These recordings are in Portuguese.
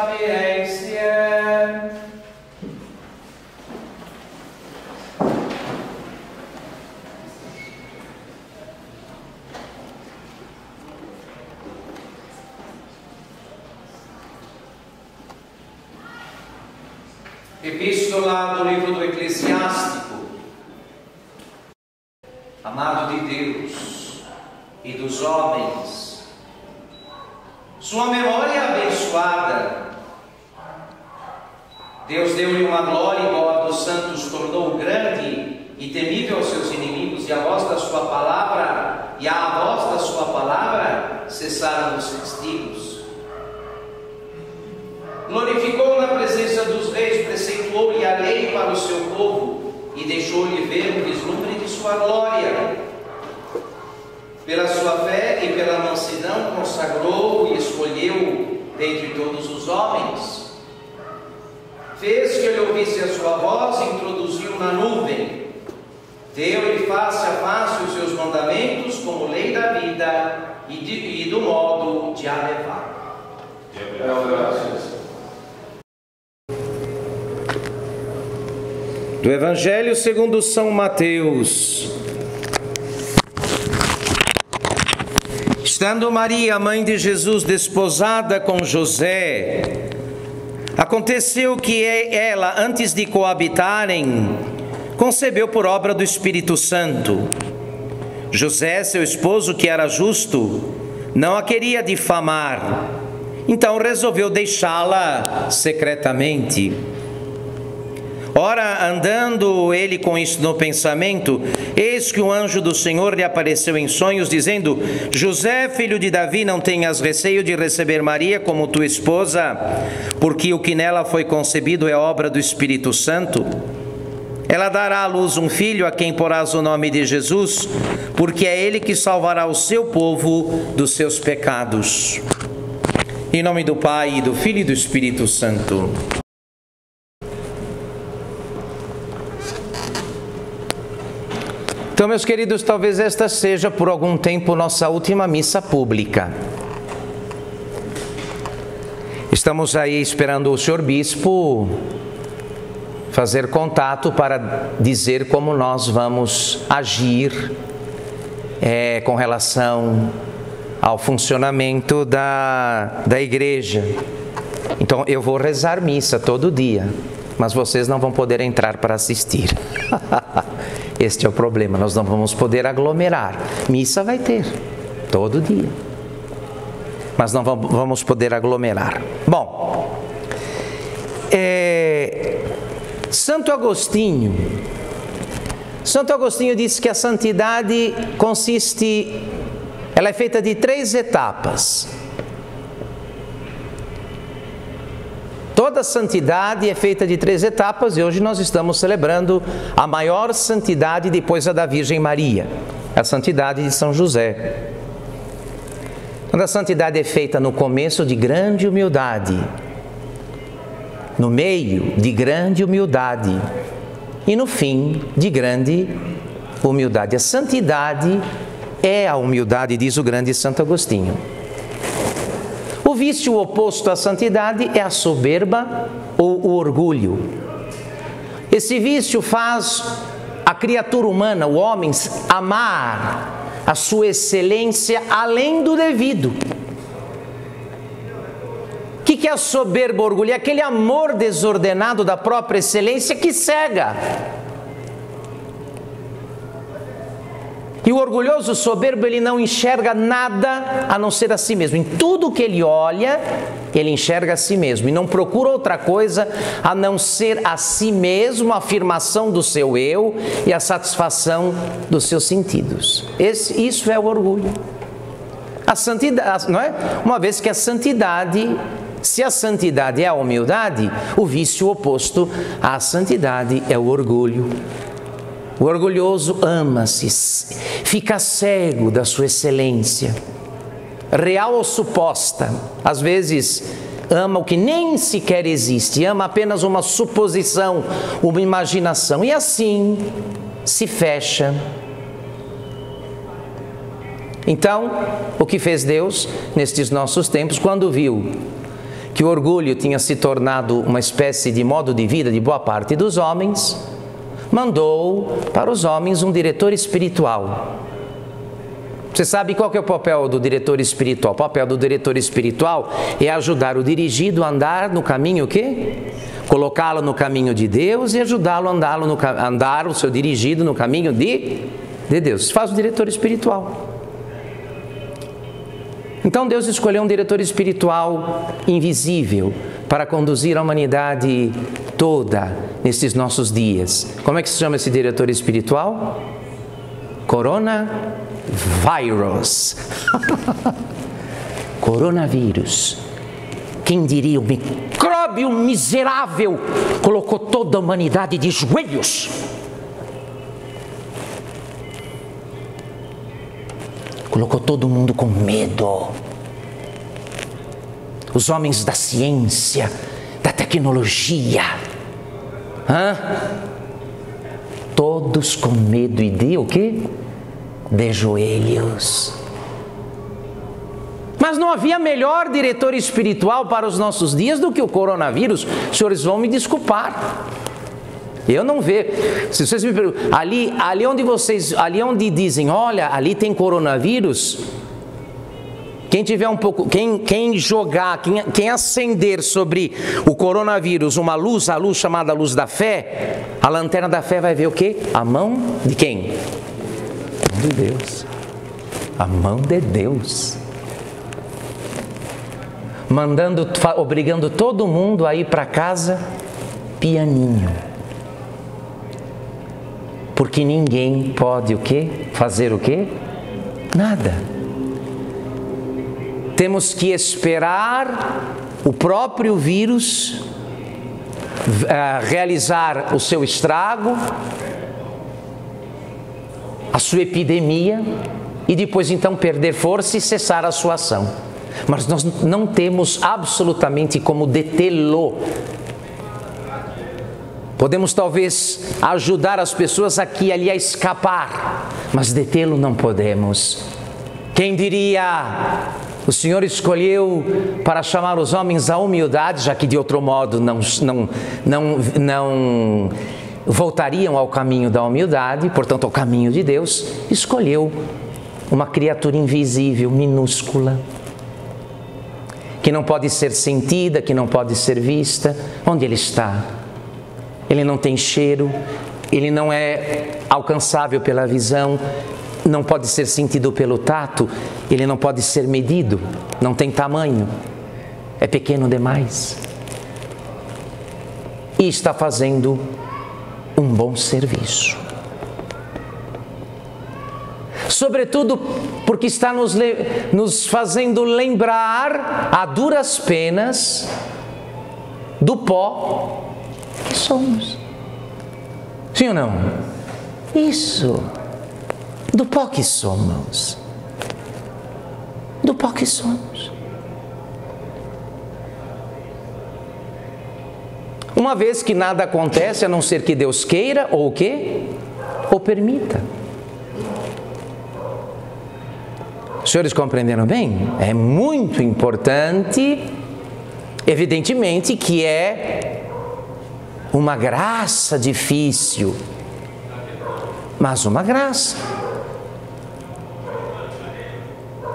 sapiência. Epístola do livro do Eclesiástico. Amado de Deus e dos homens, sua memória abençoada, Deus deu-lhe uma glória igual a dos santos, tornou grande e temível aos seus inimigos, e a voz da sua palavra, cessaram os castigos. Glorificou na presença dos reis, preceituou-lhe a lei para o seu povo e deixou-lhe ver o vislumbre de sua glória. Pela sua fé e pela mansidão consagrou e escolheu dentre todos os homens. Fez que ele ouvisse a sua voz e introduziu na nuvem. Deu-lhe face a face os seus mandamentos como lei da vida e do modo de a levar. Do Evangelho segundo São Mateus. Estando Maria, mãe de Jesus, desposada com José, aconteceu que ela, antes de coabitarem, concebeu por obra do Espírito Santo. José, seu esposo, que era justo, não a queria difamar, então resolveu deixá-la secretamente. Ora, andando ele com isso no pensamento, eis que o anjo do Senhor lhe apareceu em sonhos, dizendo: José, filho de Davi, não tenhas receio de receber Maria como tua esposa, porque o que nela foi concebido é obra do Espírito Santo. Ela dará à luz um filho, a quem porás o nome de Jesus, porque é ele que salvará o seu povo dos seus pecados. Em nome do Pai, e do Filho e do Espírito Santo. Então, meus queridos, talvez esta seja por algum tempo nossa última missa pública. Estamos aí esperando o senhor bispo fazer contato para dizer como nós vamos agir com relação ao funcionamento da igreja. Então, eu vou rezar missa todo dia, mas vocês não vão poder entrar para assistir. Este é o problema, nós não vamos poder aglomerar. Missa vai ter, todo dia. Mas não vamos poder aglomerar. Bom, Santo Agostinho disse que a santidade ela é feita de 3 etapas. Toda santidade é feita de 3 etapas e hoje nós estamos celebrando a maior santidade depois da Virgem Maria, a santidade de São José. Quando a santidade é feita no começo de grande humildade, no meio de grande humildade e no fim de grande humildade. A santidade é a humildade, diz o grande Santo Agostinho. O vício oposto à santidade é a soberba ou o orgulho. Esse vício faz a criatura humana, o homem, amar a sua excelência além do devido. O que é a soberba ou orgulho? É aquele amor desordenado da própria excelência que cega. E o orgulhoso soberbo, ele não enxerga nada a não ser a si mesmo. Em tudo que ele olha, ele enxerga a si mesmo. E não procura outra coisa a não ser a si mesmo, a afirmação do seu eu e a satisfação dos seus sentidos. Isso é o orgulho. A santidade, não é? Uma vez que a santidade, se a santidade é a humildade, o vício oposto à santidade é o orgulho. O orgulhoso ama-se, fica cego da sua excelência, real ou suposta. Às vezes ama o que nem sequer existe, ama apenas uma suposição, uma imaginação, e assim se fecha. Então, o que fez Deus nestes nossos tempos, quando viu que o orgulho tinha se tornado uma espécie de modo de vida de boa parte dos homens, mandou para os homens um diretor espiritual. Você sabe qual que é o papel do diretor espiritual? O papel do diretor espiritual é ajudar o dirigido a andar no caminho o quê? Colocá-lo no caminho de Deus e ajudá-lo a andar o seu dirigido no caminho de Deus. Isso faz o diretor espiritual. Então Deus escolheu um diretor espiritual invisível para conduzir a humanidade toda nesses nossos dias. Como é que se chama esse diretor espiritual? Coronavírus. Coronavírus. Quem diria, o micróbio miserável colocou toda a humanidade de joelhos. Colocou todo mundo com medo. Os homens da ciência, da tecnologia, todos com medo e de o quê? De joelhos. Mas não havia melhor diretor espiritual para os nossos dias do que o coronavírus. Os senhores vão me desculpar. Eu não vejo. Se vocês me perguntam, ali onde dizem, olha, ali tem coronavírus, quem tiver um pouco, quem jogar, quem acender sobre o coronavírus uma luz, a luz chamada luz da fé, a lanterna da fé vai ver o quê? A mão de quem? A mão de Deus. A mão de Deus. Obrigando todo mundo a ir para casa pianinho. Porque ninguém pode o quê? Fazer o quê? Nada. Temos que esperar o próprio vírus realizar o seu estrago, a sua epidemia, e depois então perder força e cessar a sua ação. Mas nós não temos absolutamente como detê-lo. Podemos talvez ajudar as pessoas aqui e ali a escapar, mas detê-lo não podemos. Quem diria, o Senhor escolheu para chamar os homens à humildade, já que de outro modo não voltariam ao caminho da humildade, portanto ao caminho de Deus, escolheu uma criatura invisível, minúscula, que não pode ser sentida, que não pode ser vista. Onde ele está? Ele não tem cheiro, ele não é alcançável pela visão, não pode ser sentido pelo tato, ele não pode ser medido, não tem tamanho, é pequeno demais. E está fazendo um bom serviço. Sobretudo porque está nos fazendo lembrar a duras penas do pó que somos. Sim ou não? Isso. Do pó que somos. Do pó que somos. Uma vez que nada acontece a não ser que Deus queira, ou o quê? Ou permita. Os senhores compreenderam bem? É muito importante, evidentemente, que é uma graça difícil, mas uma graça.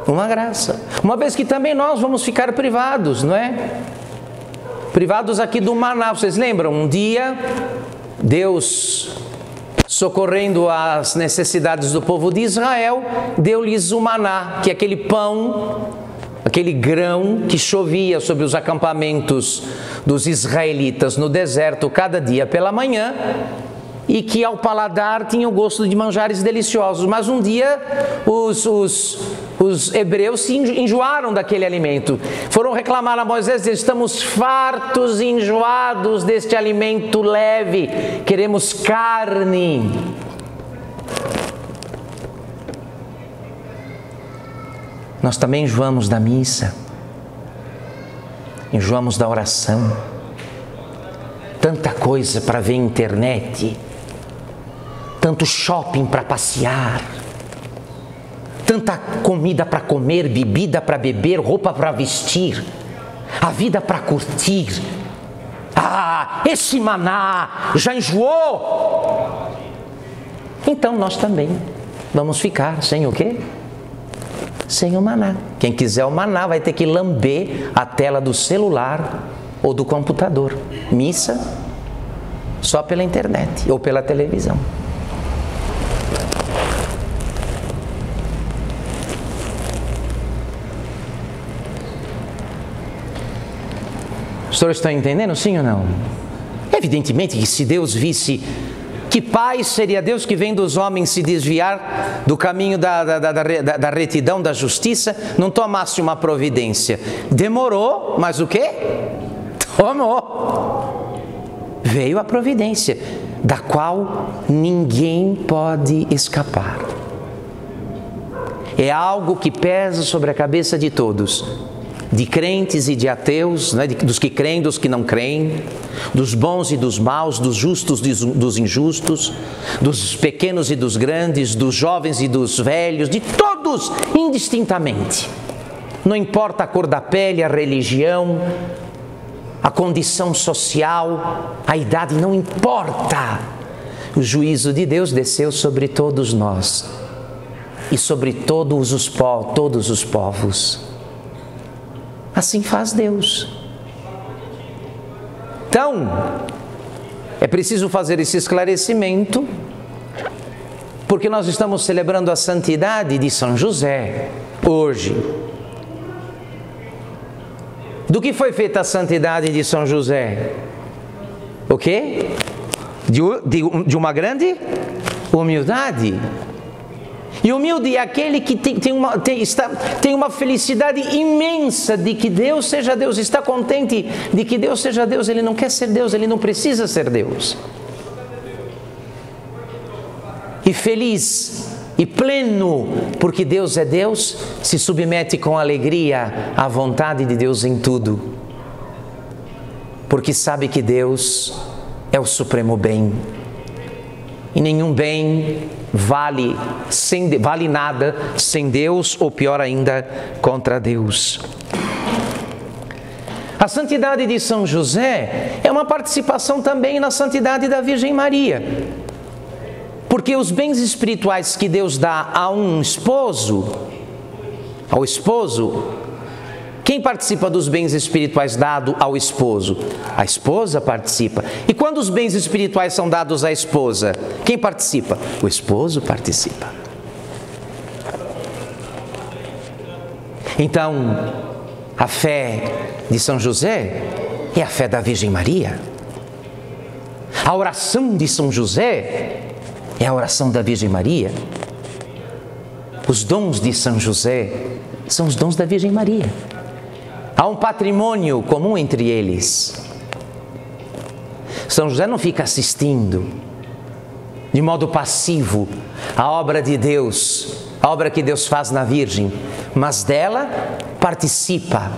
Uma graça. Uma vez que também nós vamos ficar privados, não é? Privados aqui do maná. Vocês lembram? Um dia, Deus, socorrendo as necessidades do povo de Israel, deu-lhes o maná, que é aquele pão, aquele grão que chovia sobre os acampamentos dos israelitas no deserto cada dia pela manhã, e que ao paladar tinha o gosto de manjares deliciosos. Mas um dia os hebreus se enjoaram daquele alimento. Foram reclamar a Moisés: estamos fartos e enjoados deste alimento leve, queremos carne. Nós também enjoamos da missa, enjoamos da oração, tanta coisa para ver na internet, tanto shopping para passear, tanta comida para comer, bebida para beber, roupa para vestir. a vida para curtir. Ah, esse maná já enjoou. Então nós também vamos ficar sem o quê? Sem o maná. Quem quiser o maná vai ter que lamber a tela do celular ou do computador. Missa só pela internet ou pela televisão. Os senhores estão entendendo, sim ou não? Evidentemente que se Deus visse, que paz seria Deus que vem dos homens se desviar do caminho da retidão, da justiça, não tomasse uma providência. Demorou, mas o quê? Tomou. Veio a providência, da qual ninguém pode escapar. É algo que pesa sobre a cabeça de todos. De crentes e de ateus, né? Dos que creem, dos que não creem, dos bons e dos maus, dos justos e dos injustos, dos pequenos e dos grandes, dos jovens e dos velhos, de todos indistintamente. Não importa a cor da pele, a religião, a condição social, a idade, não importa. O juízo de Deus desceu sobre todos nós e sobre todos os povos. Assim faz Deus. Então, é preciso fazer esse esclarecimento, porque nós estamos celebrando a santidade de São José hoje. Do que foi feita a santidade de São José? O quê? De uma grande humildade. E humilde é aquele que tem uma felicidade imensa de que Deus seja Deus, está contente de que Deus seja Deus, ele não quer ser Deus, ele não precisa ser Deus. E feliz e pleno, porque Deus é Deus, se submete com alegria à vontade de Deus em tudo, porque sabe que Deus é o supremo bem. E nenhum bem vale nada sem Deus, ou pior ainda, contra Deus. A santidade de São José é uma participação também na santidade da Virgem Maria. Porque os bens espirituais que Deus dá a um esposo, quem participa dos bens espirituais dados ao esposo? A esposa participa. E quando os bens espirituais são dados à esposa, quem participa? O esposo participa. Então, a fé de São José é a fé da Virgem Maria. A oração de São José é a oração da Virgem Maria. Os dons de São José são os dons da Virgem Maria. Há um patrimônio comum entre eles. São José não fica assistindo de modo passivo a obra de Deus, a obra que Deus faz na Virgem, mas dela participa.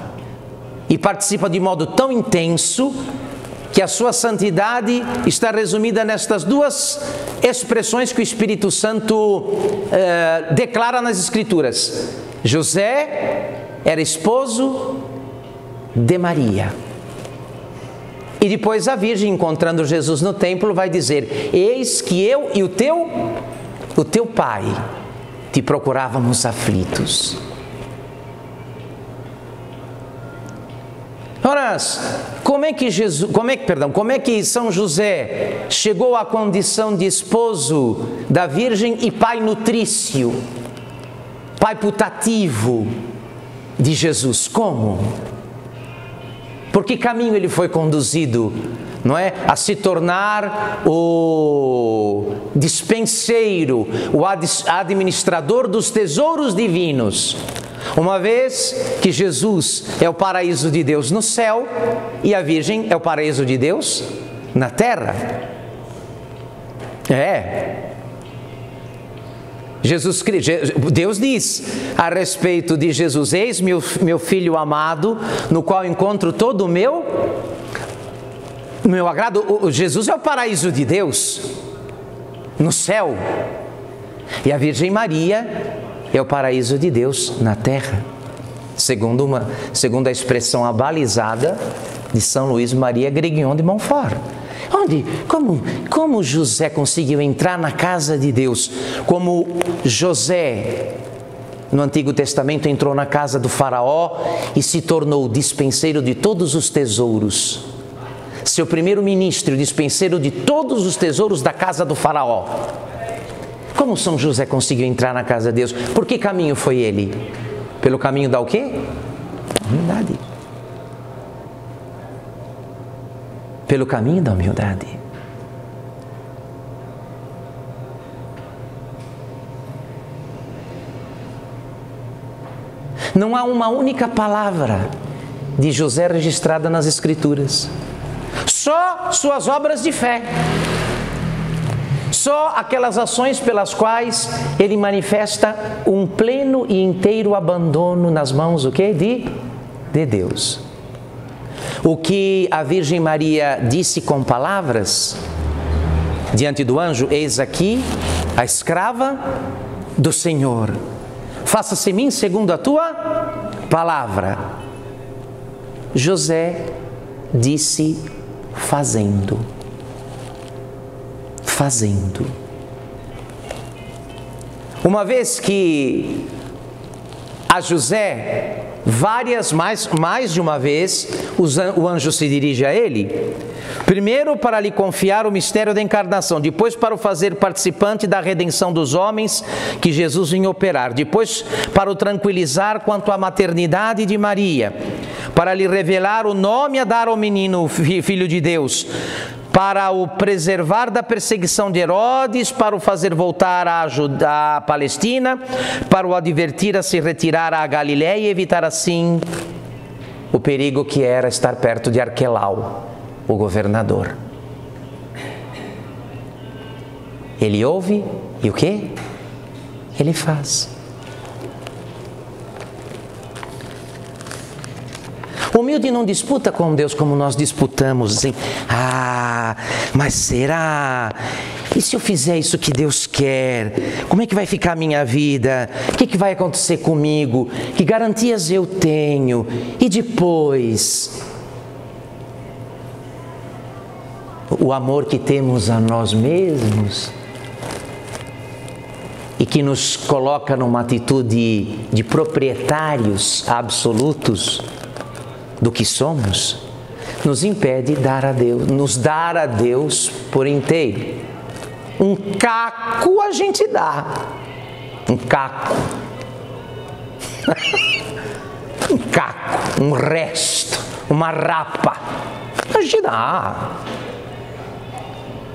E participa de modo tão intenso que a sua santidade está resumida nestas duas expressões que o Espírito Santo declara nas Escrituras. José era esposo de Maria. E depois a Virgem, encontrando Jesus no templo, vai dizer: eis que eu e o teu pai te procurávamos aflitos. Ora, como é que São José chegou à condição de esposo da Virgem e pai nutrício, pai putativo de Jesus? Como? Por que caminho ele foi conduzido, não é? A se tornar o dispenseiro, o administrador dos tesouros divinos. Uma vez que Jesus é o paraíso de Deus no céu e a Virgem é o paraíso de Deus na terra. Deus diz a respeito de Jesus: eis meu filho amado, no qual encontro todo o meu agrado. Jesus é o paraíso de Deus no céu e a Virgem Maria é o paraíso de Deus na terra. segundo a expressão abalizada de São Luís Maria Grignon de Montfort. Como José conseguiu entrar na casa de Deus? Como José, no Antigo Testamento, entrou na casa do faraó e se tornou dispenseiro de todos os tesouros. Seu primeiro-ministro, dispenseiro de todos os tesouros da casa do faraó. Como São José conseguiu entrar na casa de Deus? Por que caminho foi ele? Pelo caminho da o quê? Humildade. Pelo caminho da humildade. Não há uma única palavra de José registrada nas Escrituras. Só suas obras de fé. Só aquelas ações pelas quais ele manifesta um pleno e inteiro abandono nas mãos o quê? De Deus. O que a Virgem Maria disse com palavras diante do anjo: eis aqui a escrava do Senhor, faça-se em mim segundo a tua palavra. José disse fazendo. Uma vez que a José, mais de uma vez, o anjo se dirige a ele, primeiro para lhe confiar o mistério da encarnação, depois para o fazer participante da redenção dos homens que Jesus vinha operar, depois para o tranquilizar quanto à maternidade de Maria, para lhe revelar o nome a dar ao menino, filho de Deus, para o preservar da perseguição de Herodes, para o fazer voltar à Palestina, para o advertir a se retirar à Galiléia e evitar assim o perigo que era estar perto de Arquelau, o governador. Ele ouve e o quê? Ele faz. O humilde não disputa com Deus como nós disputamos, assim, mas será? E se eu fizer isso que Deus quer? Como é que vai ficar a minha vida? O que vai acontecer comigo? Que garantias eu tenho? E depois? O amor que temos a nós mesmos e que nos coloca numa atitude de proprietários absolutos do que somos, nos impede nos dar a Deus por inteiro. Um caco a gente dá. Um caco. Um caco, um resto, uma rapa. A gente dá.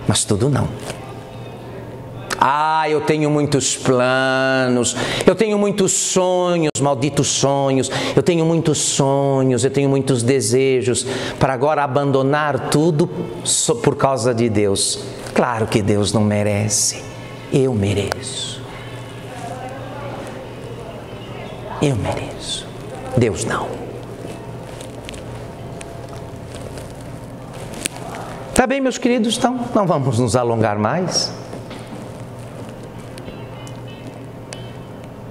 Mas tudo não. Eu tenho muitos planos, eu tenho muitos sonhos, malditos sonhos, eu tenho muitos sonhos, eu tenho muitos desejos, para agora abandonar tudo por causa de Deus. Claro que Deus não merece, eu mereço. Eu mereço, Deus não. Tá bem, meus queridos, então não vamos nos alongar mais.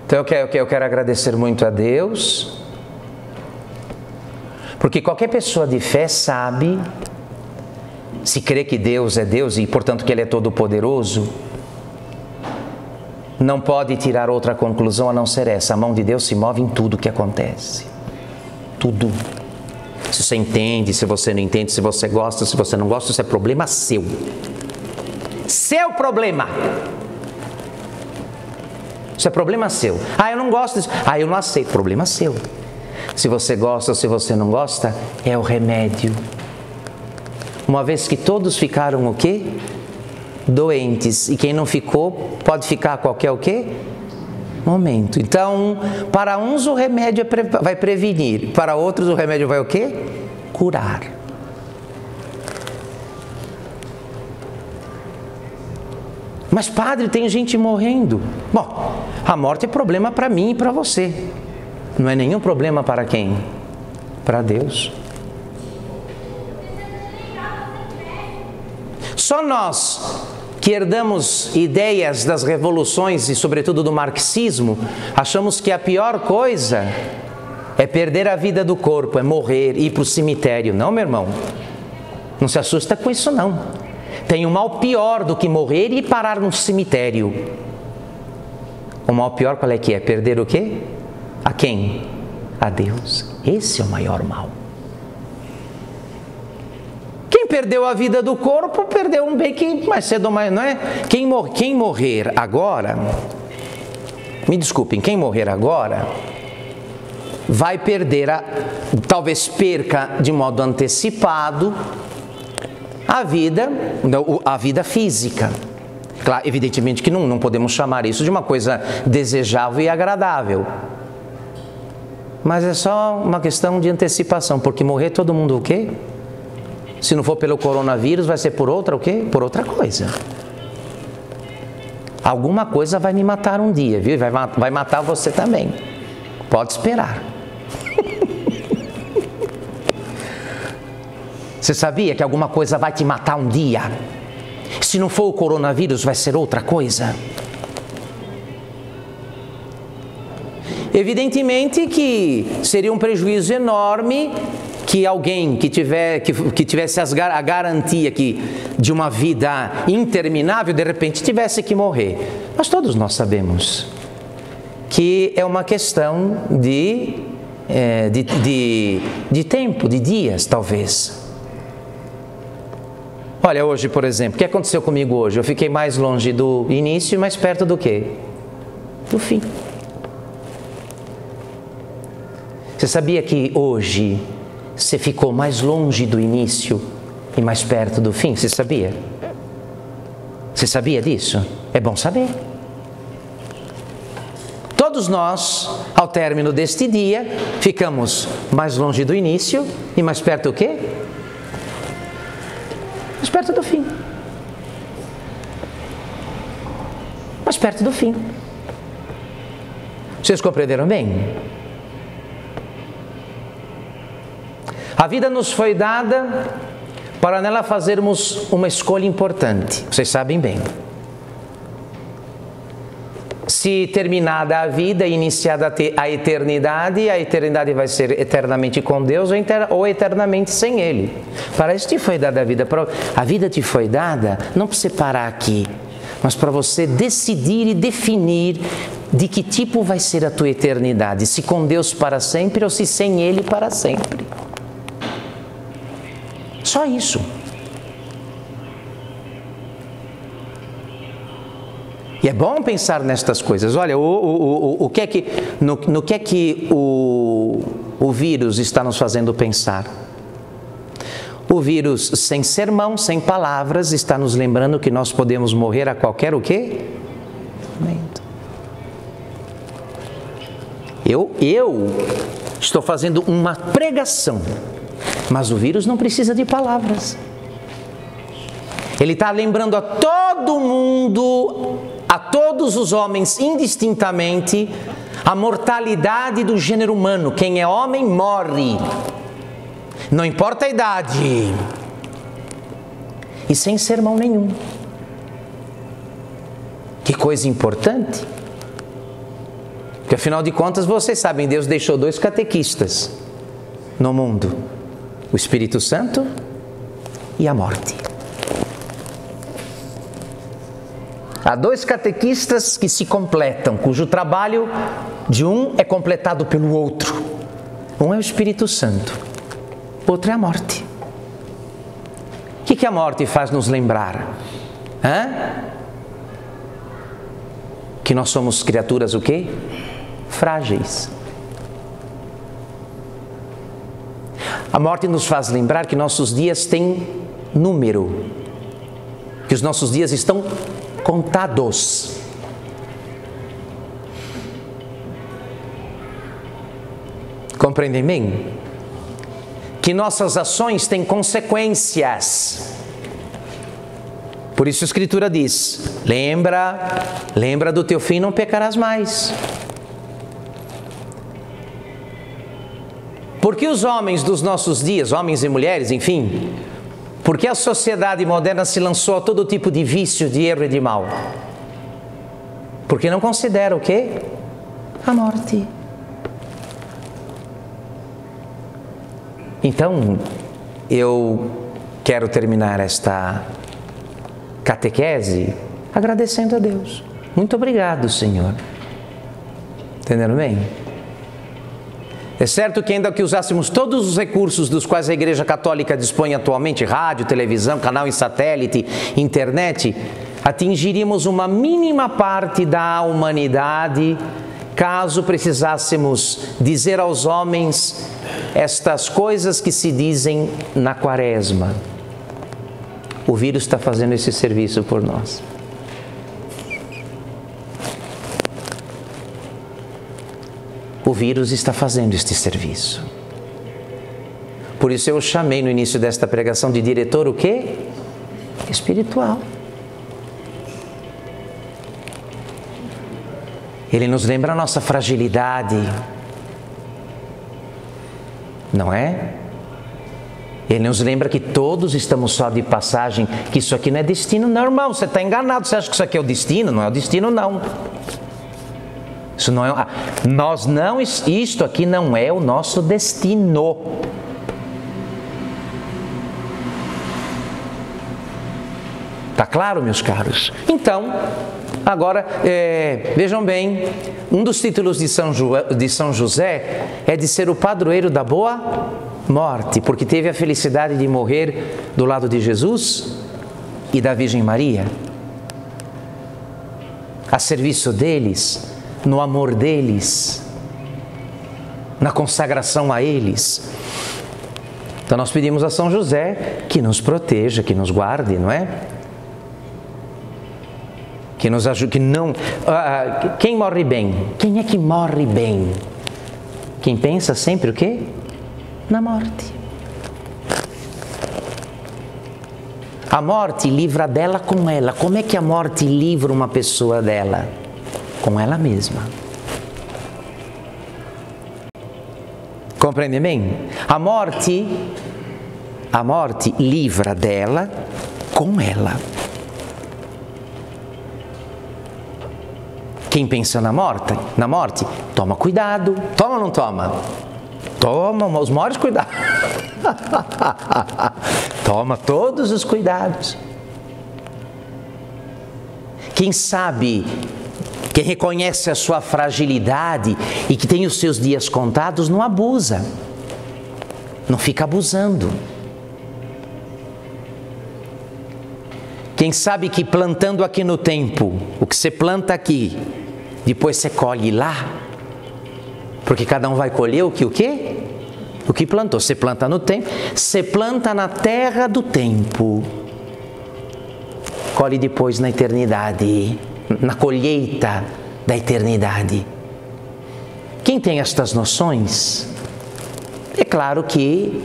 Então eu quero agradecer muito a Deus, porque qualquer pessoa de fé sabe, se crê que Deus é Deus e portanto que Ele é todo-poderoso, não pode tirar outra conclusão a não ser essa: a mão de Deus se move em tudo que acontece. Tudo. Se você entende, se você não entende, se você gosta, se você não gosta, isso é problema seu. Seu problema. Isso é problema seu. Eu não gosto disso. Eu não aceito. Problema seu. Se você gosta ou se você não gosta, é o remédio. Uma vez que todos ficaram o quê? Doentes. E quem não ficou, pode ficar a qualquer o quê? Momento. Então, para uns o remédio vai prevenir. Para outros o remédio vai o quê? Curar. Mas padre, tem gente morrendo. Bom, a morte é problema para mim e para você. Não é nenhum problema para quem? Para Deus. Só nós que herdamos ideias das revoluções e sobretudo do marxismo, achamos que a pior coisa é perder a vida do corpo, é morrer, ir para o cemitério. Não, meu irmão, não se assusta com isso não. Tem um mal pior do que morrer e parar no cemitério. O mal pior qual é que é? Perder o quê? A quem? A Deus. Esse é o maior mal. Quem perdeu a vida do corpo, perdeu um bem que mais cedo ou mais, não é? Quem morrer agora, me desculpem, quem morrer agora, vai perder, talvez perca de modo antecipado, a vida física. Claro, evidentemente que não podemos chamar isso de uma coisa desejável e agradável. Mas é só uma questão de antecipação, porque morrer todo mundo o quê? Se não for pelo coronavírus, vai ser por outra o quê? Por outra coisa. Alguma coisa vai me matar um dia, viu? Vai matar você também. Pode esperar. Você sabia que alguma coisa vai te matar um dia? Se não for o coronavírus, vai ser outra coisa? Evidentemente que seria um prejuízo enorme que alguém que tivesse a garantia de uma vida interminável, de repente tivesse que morrer. Mas todos nós sabemos que é uma questão de tempo, de dias, talvez. Olha, hoje, por exemplo, o que aconteceu comigo hoje? Eu fiquei mais longe do início e mais perto do quê? Do fim. Você sabia que hoje você ficou mais longe do início e mais perto do fim? Você sabia? Você sabia disso? É bom saber. Todos nós, ao término deste dia, ficamos mais longe do início e mais perto do quê? Mais perto do fim. Mais perto do fim. Vocês compreenderam bem? A vida nos foi dada para nela fazermos uma escolha importante. Vocês sabem bem. Se terminada a vida, iniciada a eternidade vai ser eternamente com Deus ou eternamente sem Ele. Para isso te foi dada a vida. A vida te foi dada não para você parar aqui, mas para você decidir e definir de que tipo vai ser a tua eternidade. Se com Deus para sempre ou se sem Ele para sempre. Só isso. E é bom pensar nestas coisas. Olha, no que é que o vírus está nos fazendo pensar? O vírus, sem sermão, sem palavras, está nos lembrando que nós podemos morrer a qualquer o quê? Momento. Eu estou fazendo uma pregação, mas o vírus não precisa de palavras. Ele está lembrando a todo mundo, a todos os homens indistintamente, a mortalidade do gênero humano. Quem é homem morre, não importa a idade, e sem sermão nenhum. Que coisa importante, porque afinal de contas vocês sabem, Deus deixou 2 catequistas no mundo, o Espírito Santo e a morte. Há 2 catequistas que se completam, cujo trabalho de um é completado pelo outro. Um é o Espírito Santo, outro é a morte. O que a morte faz nos lembrar? Que nós somos criaturas o quê? Frágeis. A morte nos faz lembrar que nossos dias têm número, que os nossos dias estão contados. Compreendem bem? Que nossas ações têm consequências. Por isso a Escritura diz: lembra do teu fim, não pecarás mais. Porque os homens dos nossos dias, homens e mulheres, enfim, porque a sociedade moderna se lançou a todo tipo de vício, de erro e de mal? Porque não considera o quê? A morte. Então, eu quero terminar esta catequese agradecendo a Deus. Muito obrigado, Senhor. Entenderam bem? É certo que ainda que usássemos todos os recursos dos quais a Igreja Católica dispõe atualmente, rádio, televisão, canal em satélite, internet, atingiríamos uma mínima parte da humanidade caso precisássemos dizer aos homens estas coisas que se dizem na Quaresma. O vírus está fazendo esse serviço por nós. O vírus está fazendo este serviço. Por isso eu chamei no início desta pregação de diretor o quê? Espiritual. Ele nos lembra a nossa fragilidade, não é? Ele nos lembra que todos estamos só de passagem, que isso aqui não é destino, não, irmão, você está enganado, você acha que isso aqui é o destino? Não é o destino, não. Isso não é, isto aqui não é o nosso destino. Tá claro, meus caros? Então, agora, vejam bem, um dos títulos de São José é de ser o padroeiro da boa morte, porque teve a felicidade de morrer do lado de Jesus e da Virgem Maria, a serviço deles, no amor deles, na consagração a eles. Então nós pedimos a São José que nos proteja, que nos guarde, não é? Que nos ajude, que não... quem morre bem? Quem é que morre bem? Quem pensa sempre o quê? Na morte. A morte livra dela com ela. Como é que a morte livra uma pessoa dela? Com ela mesma. Compreende bem? A morte livra dela com ela. Quem pensa na morte, toma cuidado. Toma ou não toma? Toma os maiores cuidados. Toma todos os cuidados. Quem sabe, quem reconhece a sua fragilidade e que tem os seus dias contados, não abusa. Não fica abusando. Quem sabe que plantando aqui no tempo, o que você planta aqui, depois você colhe lá, porque cada um vai colher o quê? O que plantou. Você planta no tempo, você planta na terra do tempo, colhe depois na eternidade, na colheita da eternidade. Quem tem estas noções, é claro que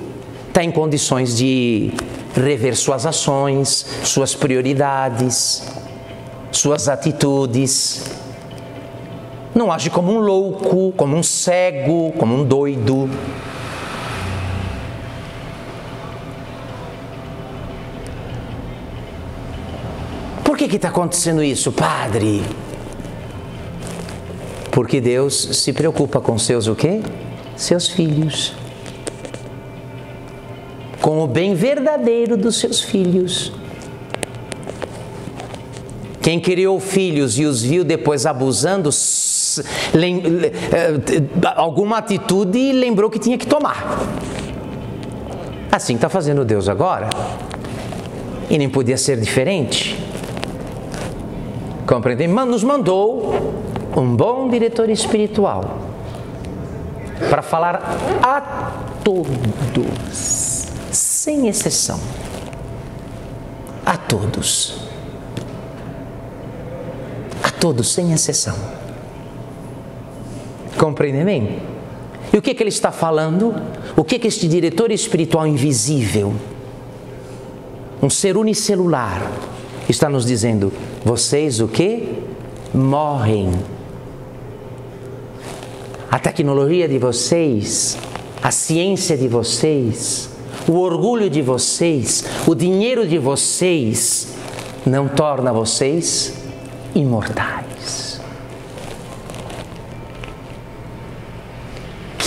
está em condições de rever suas ações, suas prioridades, suas atitudes. Não age como um louco, como um cego, como um doido. Por que está acontecendo isso, padre? Porque Deus se preocupa com seus o quê? Seus filhos. Com o bem verdadeiro dos seus filhos. Quem criou filhos e os viu depois abusando, alguma atitude lembrou que tinha que tomar. Assim está fazendo Deus agora. E nem podia ser diferente. Compreendem? Nos mandou um bom diretor espiritual para falar a todos, sem exceção. A todos. A todos, sem exceção. Compreendem bem? E o que ele está falando? O que este diretor espiritual invisível, um ser unicelular, está nos dizendo? Vocês o quê? Morrem. A tecnologia de vocês, a ciência de vocês, o orgulho de vocês, o dinheiro de vocês, não torna vocês imortais.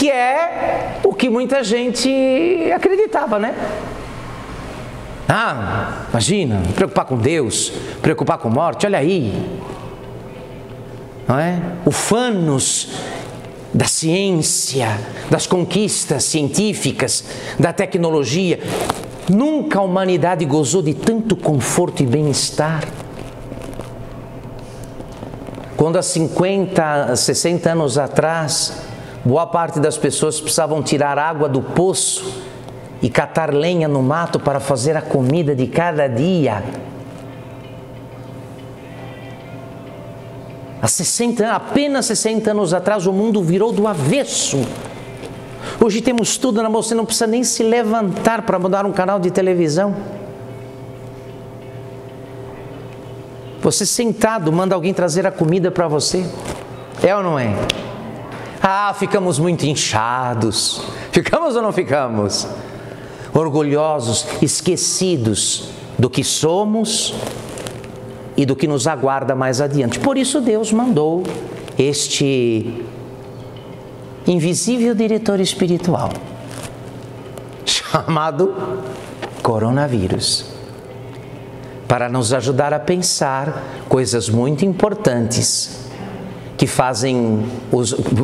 Que é o que muita gente acreditava, né? Ah, imagina, preocupar com Deus, preocupar com morte, olha aí. Não é? Ufanos da ciência, das conquistas científicas, da tecnologia. Nunca a humanidade gozou de tanto conforto e bem-estar. Quando há 50, 60 anos atrás, boa parte das pessoas precisavam tirar água do poço e catar lenha no mato para fazer a comida de cada dia. Há 60 anos, apenas 60 anos atrás, o mundo virou do avesso. Hoje temos tudo na mão, você não precisa nem se levantar para mudar um canal de televisão. Você sentado, manda alguém trazer a comida para você. É ou não é? Ah, ficamos muito inchados. Ficamos ou não ficamos? Orgulhosos, esquecidos do que somos e do que nos aguarda mais adiante. Por isso Deus mandou este invisível diretor espiritual, chamado coronavírus, para nos ajudar a pensar coisas muito importantes, que fazem,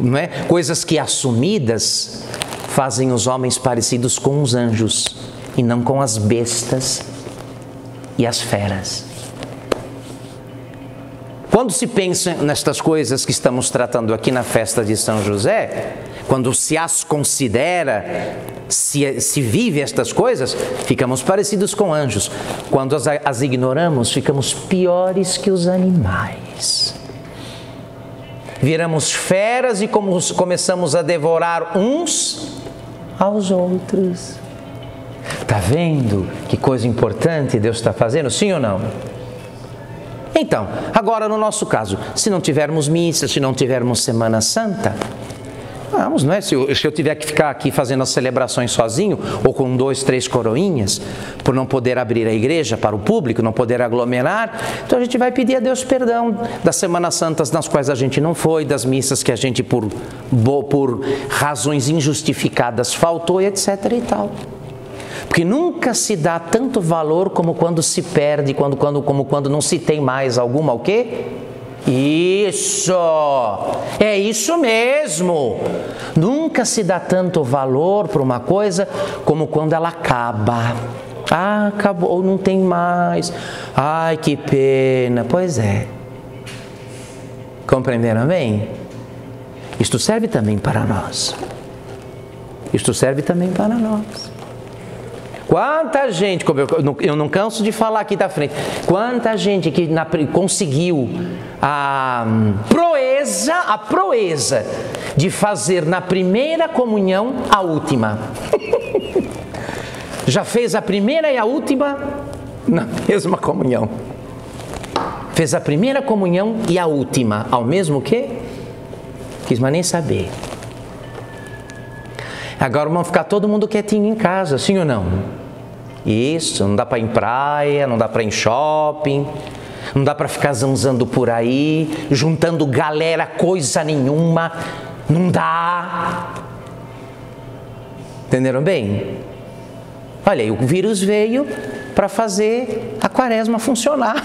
não é? Coisas que assumidas fazem os homens parecidos com os anjos e não com as bestas e as feras. Quando se pensa nestas coisas que estamos tratando aqui na festa de São José, quando se as considera, se vive estas coisas, ficamos parecidos com anjos. Quando as ignoramos, ficamos piores que os animais. Viramos feras e começamos a devorar uns aos outros. Está vendo que coisa importante Deus está fazendo? Sim ou não? Então, agora no nosso caso, se não tivermos missa, se não tivermos Semana Santa, vamos, não é? Se eu tiver que ficar aqui fazendo as celebrações sozinho, ou com 2, 3 coroinhas, por não poder abrir a igreja para o público, não poder aglomerar, então a gente vai pedir a Deus perdão das Semanas Santas nas quais a gente não foi, das missas que a gente por razões injustificadas faltou, e etc. e tal. Porque nunca se dá tanto valor como quando se perde, como quando não se tem mais alguma, o quê? Isso! É isso mesmo! Nunca se dá tanto valor para uma coisa como quando ela acaba. Ah, acabou, não tem mais. Ai, que pena. Pois é. Compreenderam bem? Isto serve também para nós. Isto serve também para nós. Quanta gente, como eu não canso de falar aqui da frente, quanta gente que conseguiu a proeza de fazer na primeira comunhão a última. Já fez a primeira e a última na mesma comunhão. Fez a primeira comunhão e a última ao mesmo quê? Quis mais nem saber. Agora vamos ficar todo mundo quietinho em casa, sim ou não? Isso, não dá para ir em praia, não dá para ir em shopping, não dá para ficar zanzando por aí, juntando galera, coisa nenhuma, não dá. Entenderam bem? Olha aí, o vírus veio para fazer a quaresma funcionar.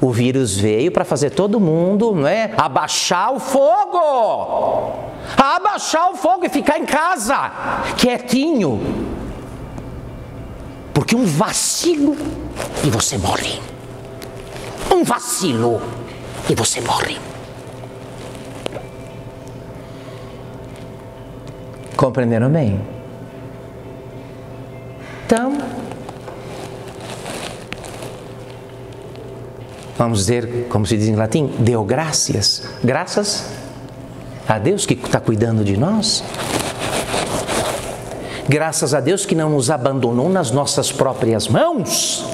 O vírus veio para fazer todo mundo, não é? Abaixar o fogo! Abaixar o fogo e ficar em casa, quietinho. Porque um vacilo e você morre. Um vacilo e você morre. Compreenderam bem? Então, vamos dizer, como se diz em latim, deu graças. Graças a Deus que está cuidando de nós. Graças a Deus que não nos abandonou nas nossas próprias mãos.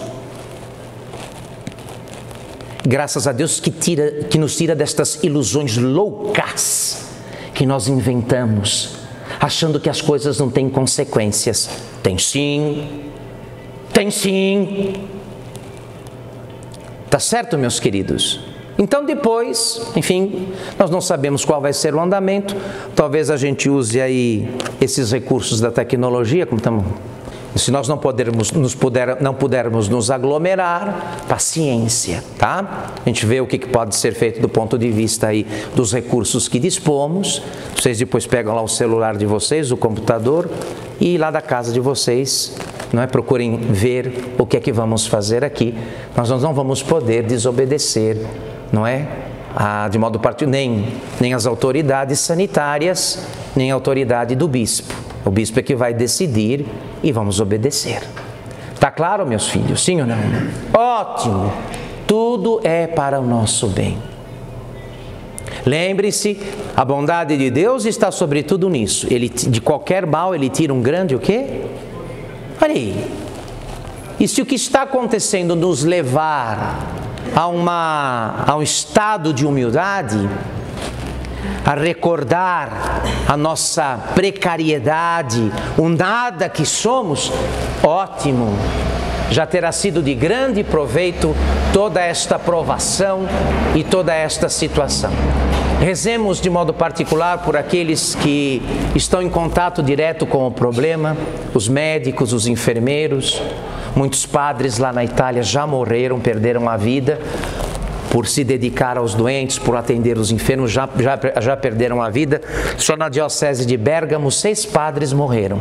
Graças a Deus que nos tira destas ilusões loucas que nós inventamos, achando que as coisas não têm consequências. Tem sim. Tem sim. Tá certo, meus queridos? Então depois, enfim, nós não sabemos qual vai ser o andamento, talvez a gente use aí esses recursos da tecnologia, como estamos... Se nós não pudermos nos aglomerar, paciência, tá? A gente vê o que pode ser feito do ponto de vista aí dos recursos que dispomos. Vocês depois pegam lá o celular de vocês, o computador, e lá da casa de vocês, não é? Procurem ver o que é que vamos fazer aqui. Nós não vamos poder desobedecer, não é? De modo particular, nem as autoridades sanitárias, nem a autoridade do bispo. O bispo é que vai decidir e vamos obedecer. Tá claro, meus filhos? Sim ou não? Ótimo! Tudo é para o nosso bem. Lembre-se, a bondade de Deus está sobre tudo nisso. Ele, de qualquer mal, Ele tira um grande o quê? Olha aí. E se o que está acontecendo nos levar a um estado de humildade, a recordar a nossa precariedade, o nada que somos, ótimo, já terá sido de grande proveito toda esta provação e toda esta situação. Rezemos de modo particular por aqueles que estão em contato direto com o problema, os médicos, os enfermeiros. Muitos padres lá na Itália já morreram, perderam a vida por se dedicar aos doentes, por atender os enfermos, já perderam a vida. Só na diocese de Bérgamo, 6 padres morreram,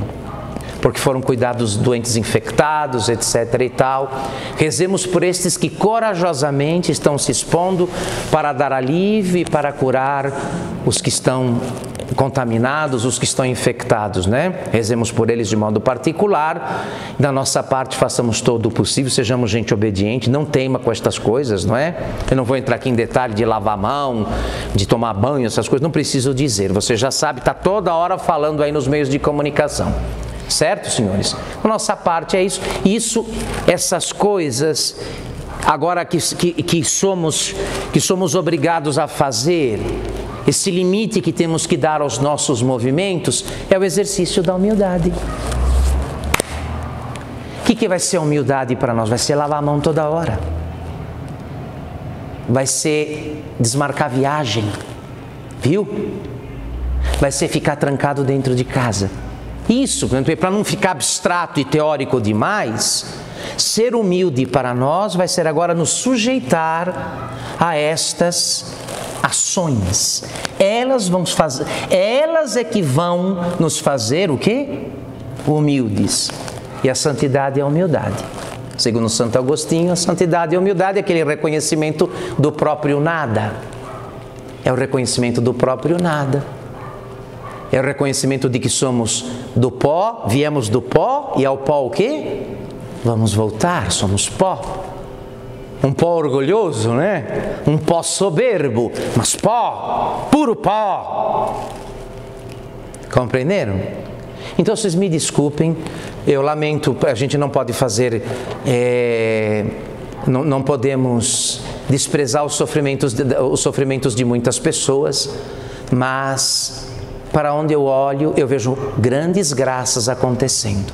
porque foram cuidar dos doentes infectados, etc. e tal. Rezemos por estes que corajosamente estão se expondo para dar alívio e para curar os que estão contaminados, os que estão infectados, né? Rezemos por eles de modo particular. Da nossa parte, façamos todo o possível, sejamos gente obediente, não teima com estas coisas, não é? Eu não vou entrar aqui em detalhe de lavar a mão, de tomar banho, essas coisas, não preciso dizer. Você já sabe, está toda hora falando aí nos meios de comunicação. Certo, senhores? A nossa parte é isso. Essas coisas, agora que somos obrigados a fazer, esse limite que temos que dar aos nossos movimentos, é o exercício da humildade. O que vai ser a humildade para nós? Vai ser lavar a mão toda hora. Vai ser desmarcar viagem, viu? Vai ser ficar trancado dentro de casa. Isso, para não ficar abstrato e teórico demais, ser humilde para nós vai ser agora nos sujeitar a estas ações. Elas é que vão nos fazer o quê? Humildes. E a santidade é a humildade. Segundo Santo Agostinho, a santidade e a humildade é aquele reconhecimento do próprio nada. É o reconhecimento do próprio nada. É o reconhecimento de que somos do pó, viemos do pó, e ao pó o quê? Vamos voltar, somos pó. Um pó orgulhoso, né? Um pó soberbo, mas pó, puro pó. Compreenderam? Então vocês me desculpem, eu lamento, a gente não pode fazer, não podemos desprezar os sofrimentos de muitas pessoas, mas para onde eu olho, eu vejo grandes graças acontecendo.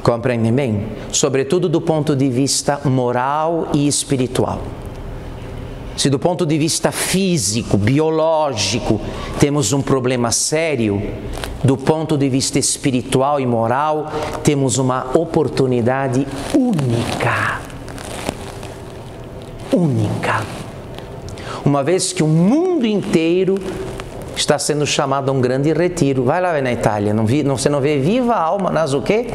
Compreendem bem? Sobretudo do ponto de vista moral e espiritual. Se do ponto de vista físico, biológico, temos um problema sério, do ponto de vista espiritual e moral, temos uma oportunidade única. Única. Uma vez que o mundo inteiro está sendo chamado a um grande retiro. Vai lá na Itália, você não vê viva alma nas o quê?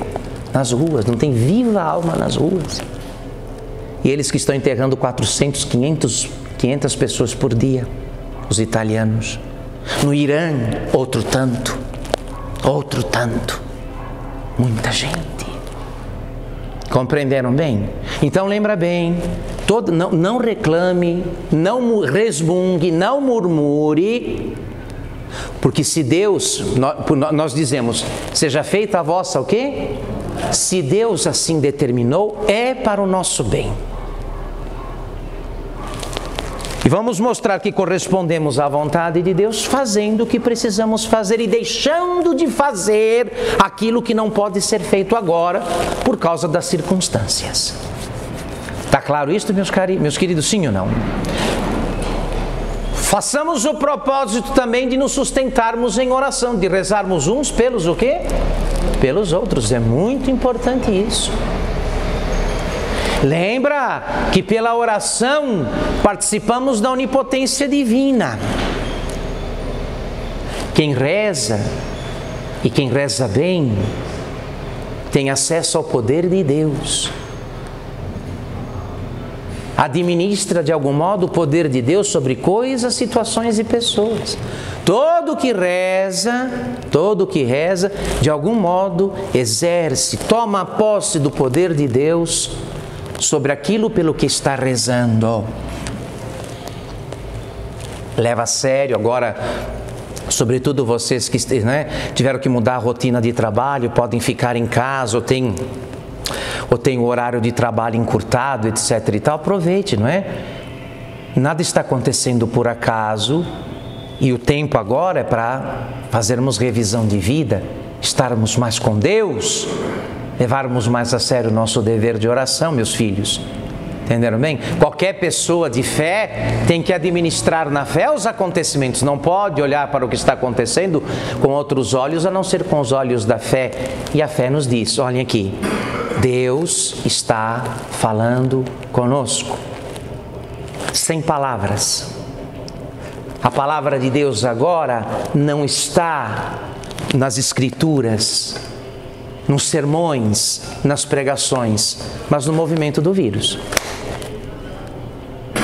Nas ruas, não tem viva alma nas ruas. E eles que estão enterrando 400, 500 pessoas por dia, os italianos. No Irã, outro tanto, muita gente. Compreenderam bem? Então lembra bem, não reclame, não resmungue, não murmure, porque se Deus, nós dizemos, seja feita a vossa o quê? Se Deus assim determinou, é para o nosso bem. E vamos mostrar que correspondemos à vontade de Deus fazendo o que precisamos fazer e deixando de fazer aquilo que não pode ser feito agora por causa das circunstâncias. Tá claro isso, meus queridos, sim ou não? Façamos o propósito também de nos sustentarmos em oração, de rezarmos uns pelos o quê? Pelos outros. É muito importante isso. Lembra que pela oração participamos da onipotência divina. Quem reza, e quem reza bem, tem acesso ao poder de Deus. Administra de algum modo o poder de Deus sobre coisas, situações e pessoas. Todo que reza, de algum modo exerce, toma posse do poder de Deus sobre aquilo pelo que está rezando. Leva a sério agora, sobretudo vocês que tiveram que mudar a rotina de trabalho, podem ficar em casa ou tem o horário de trabalho encurtado, etc. e tal, aproveite, não é? Nada está acontecendo por acaso e o tempo agora é para fazermos revisão de vida, estarmos mais com Deus, levarmos mais a sério o nosso dever de oração, meus filhos. Entenderam bem? Qualquer pessoa de fé tem que administrar na fé os acontecimentos, não pode olhar para o que está acontecendo com outros olhos, a não ser com os olhos da fé. E a fé nos diz, olhem aqui, Deus está falando conosco, sem palavras. A palavra de Deus agora não está nas Escrituras, nos sermões, nas pregações, mas no movimento do vírus.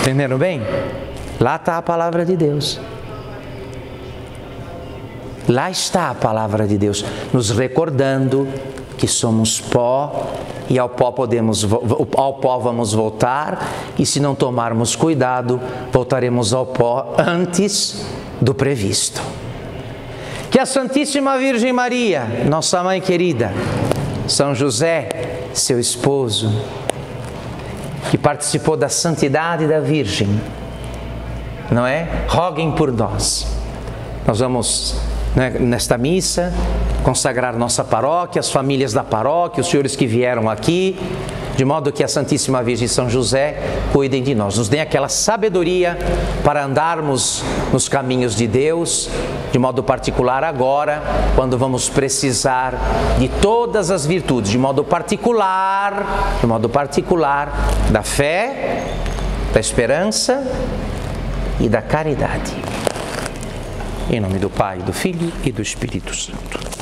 Entenderam bem? Lá está a palavra de Deus. Lá está a palavra de Deus, nos recordando que somos pó e ao pó vamos voltar, e se não tomarmos cuidado, voltaremos ao pó antes do previsto. Que a Santíssima Virgem Maria, nossa mãe querida, São José, seu esposo, que participou da santidade da Virgem, não é? Roguem por nós. Nós vamos, nesta missa, consagrar nossa paróquia, as famílias da paróquia, os senhores que vieram aqui, de modo que a Santíssima Virgem e São José cuidem de nós, nos deem aquela sabedoria para andarmos nos caminhos de Deus, de modo particular agora, quando vamos precisar de todas as virtudes, de modo particular, da fé, da esperança e da caridade. Em nome do Pai, do Filho e do Espírito Santo.